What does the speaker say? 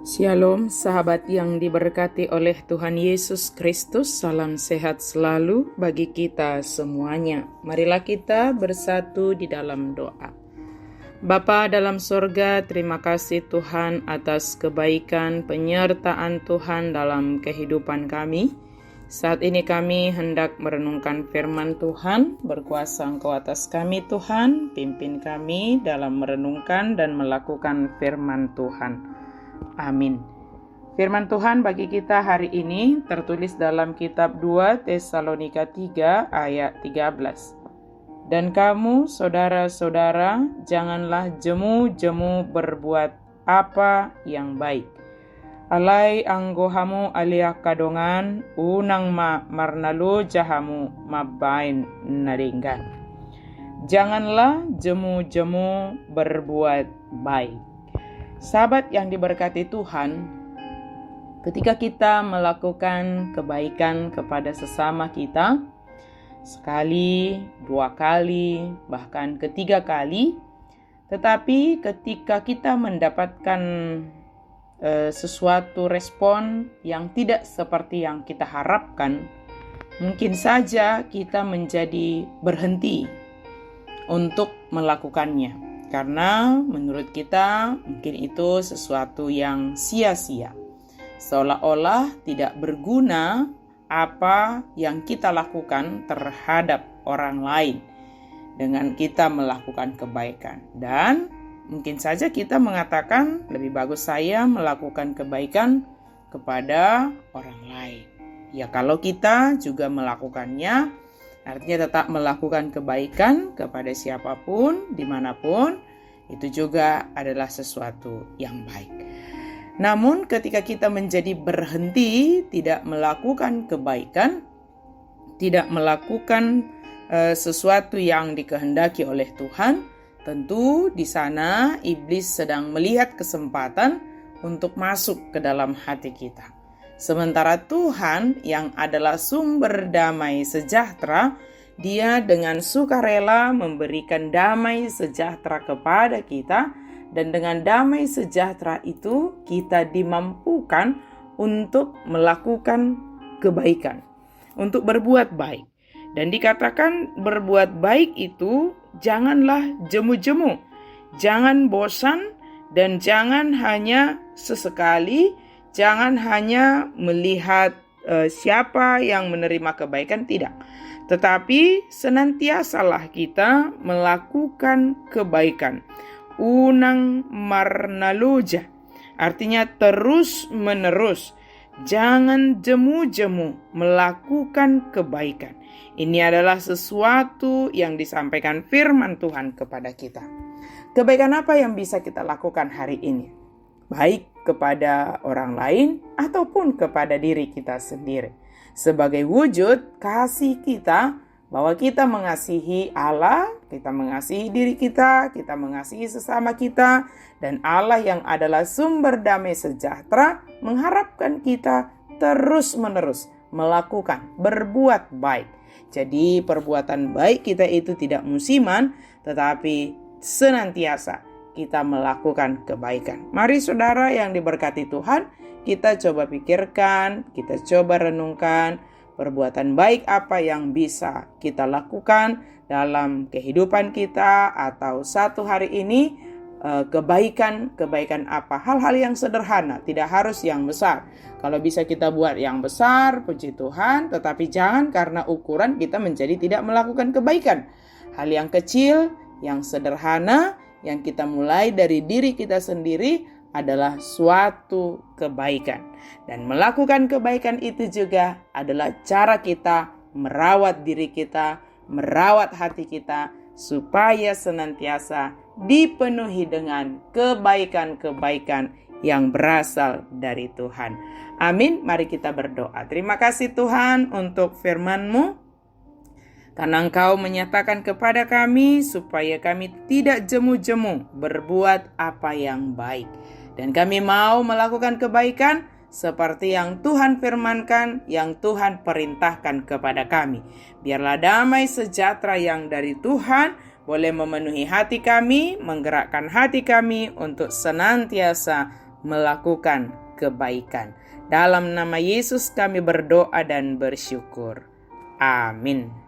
Shalom sahabat yang diberkati oleh Tuhan Yesus Kristus, salam sehat selalu bagi kita semuanya. Marilah kita bersatu di dalam doa. Bapa dalam sorga, terima kasih Tuhan atas kebaikan penyertaan Tuhan dalam kehidupan kami. Saat ini kami hendak merenungkan firman Tuhan, berkuasa Engkau atas kami Tuhan, pimpin kami dalam merenungkan dan melakukan firman Tuhan. Amin. Firman Tuhan bagi kita hari ini tertulis dalam kitab 2 Tesalonika 3 ayat 13. Dan kamu saudara-saudara, janganlah jemu-jemu berbuat apa yang baik. Alai anggohamu alia kadongan, unang marnalo jahamu mabain naringgan. Janganlah jemu-jemu berbuat baik. Sahabat yang diberkati Tuhan, ketika kita melakukan kebaikan kepada sesama kita, sekali, dua kali, bahkan ketiga kali, tetapi ketika kita mendapatkan sesuatu respon yang tidak seperti yang kita harapkan, mungkin saja kita menjadi berhenti untuk melakukannya. Karena menurut kita mungkin itu sesuatu yang sia-sia. Seolah-olah tidak berguna apa yang kita lakukan terhadap orang lain dengan kita melakukan kebaikan. Dan mungkin saja kita mengatakan lebih bagus saya melakukan kebaikan kepada orang lain. Ya kalau kita juga melakukannya, artinya tetap melakukan kebaikan kepada siapapun, dimanapun, itu juga adalah sesuatu yang baik. Namun ketika kita menjadi berhenti, tidak melakukan kebaikan, tidak melakukan sesuatu yang dikehendaki oleh Tuhan, tentu di sana iblis sedang melihat kesempatan untuk masuk ke dalam hati kita. Sementara Tuhan yang adalah sumber damai sejahtera, Dia dengan sukarela memberikan damai sejahtera kepada kita, dan dengan damai sejahtera itu kita dimampukan untuk melakukan kebaikan, untuk berbuat baik. Dan dikatakan berbuat baik itu janganlah jemu-jemu, jangan bosan, dan jangan hanya sesekali. Jangan hanya melihat siapa yang menerima kebaikan, tidak. Tetapi senantiasalah kita melakukan kebaikan. Unang marnaluja, artinya terus menerus. Jangan jemu-jemu melakukan kebaikan. Ini adalah sesuatu yang disampaikan firman Tuhan kepada kita. Kebaikan apa yang bisa kita lakukan hari ini? Baik kepada orang lain ataupun kepada diri kita sendiri. Sebagai wujud kasih kita, bahwa kita mengasihi Allah, kita mengasihi diri kita mengasihi sesama kita, dan Allah yang adalah sumber damai sejahtera mengharapkan kita terus-menerus melakukan, berbuat baik. Jadi perbuatan baik kita itu tidak musiman, tetapi senantiasa kita melakukan kebaikan. Mari saudara yang diberkati Tuhan, kita coba pikirkan, kita coba renungkan perbuatan baik apa yang bisa kita lakukan dalam kehidupan kita, atau satu hari ini kebaikan apa, hal-hal yang sederhana, tidak harus yang besar. Kalau bisa kita buat yang besar, puji Tuhan, tetapi jangan karena ukuran kita menjadi tidak melakukan kebaikan. Hal yang kecil, yang sederhana, yang kita mulai dari diri kita sendiri adalah suatu kebaikan. Dan melakukan kebaikan itu juga adalah cara kita merawat diri kita, merawat hati kita, supaya senantiasa dipenuhi dengan kebaikan-kebaikan yang berasal dari Tuhan. Amin. Mari kita berdoa. Terima kasih Tuhan untuk firman-Mu. Karena Engkau menyatakan kepada kami supaya kami tidak jemu-jemu berbuat apa yang baik. Dan kami mau melakukan kebaikan seperti yang Tuhan firmankan, yang Tuhan perintahkan kepada kami. Biarlah damai sejahtera yang dari Tuhan boleh memenuhi hati kami, menggerakkan hati kami untuk senantiasa melakukan kebaikan. Dalam nama Yesus kami berdoa dan bersyukur. Amin.